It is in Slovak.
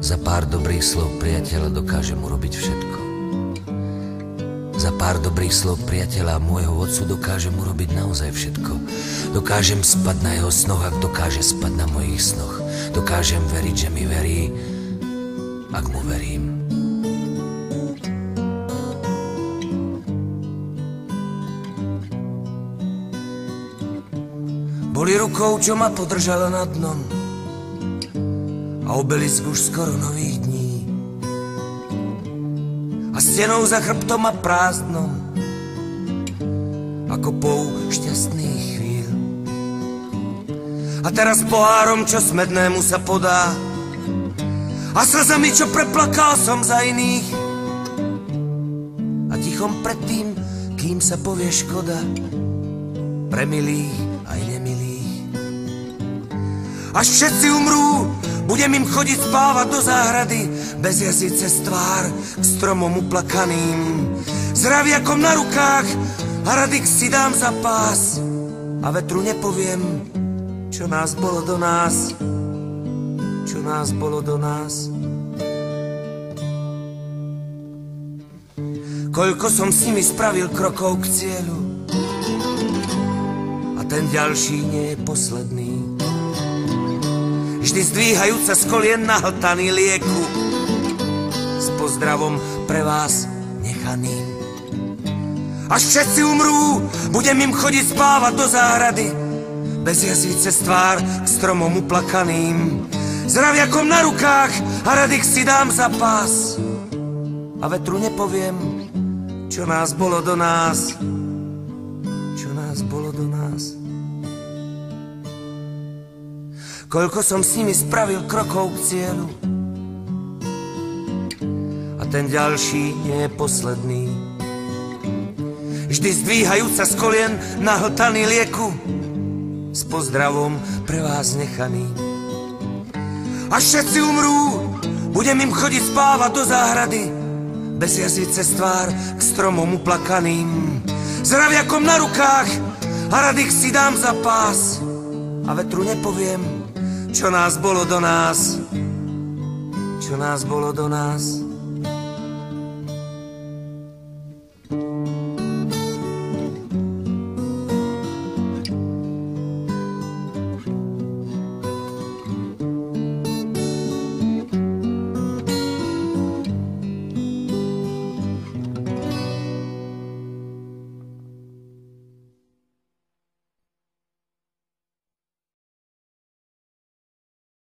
Za pár dobrých slov priateľa dokážem urobiť všetko. Za pár dobrých slov priateľa môjho otcu dokážem urobiť naozaj všetko. Dokážem spať na jeho snoch, ak dokáže spať na mojich snoch. Dokážem veriť, že mi verí, ak mu verím. Boli rukou, čo ma podržala nad dnom, a obelisk už skoro nových dní. A stenou za chrbtom a prázdnom, ako pou šťastných chvíľ. A teraz pohárom, čo smednému sa podá, a slzami, čo preplakal som za iných. A tichom pred tým, kým sa povie škoda, pre milých aj nemilých. Až všetci umrú, budem im chodiť spávať do záhrady, bez jazyce z tvár k stromom uplakaným. Zraviakom na rukách a radik si dám za pás. A vetru nepoviem, čo nás bolo do nás, čo nás bolo do nás. Koľko som s nimi spravil krokov k cieľu, a ten ďalší nie je posledný. Vždy zdvíhajúca z kolien nahltaný lieku, s pozdravom pre vás nechaným. Až všetci umrú, budem im chodiť spávať do záhrady, bez jazyce z tvár k stromom uplakaným. Zraviakom na rukách a radik si dám za pás. A vetru nepoviem, čo nás bolo do nás, čo nás bolo do nás. Koľko som s nimi spravil krokov k cieľu, a ten ďalší nie je posledný. Vždy zdvíhajúca z kolien nahltaný lieku, s pozdravom pre vás nechaný. Až všetci umrú, budem im chodiť spávať do záhrady, bez jazyce z tvár k stromom uplakaným. Zraviakom na rukách a radik si dám za pás. A vetru nepoviem, čo nás bolo do nás, čo nás bolo do nás.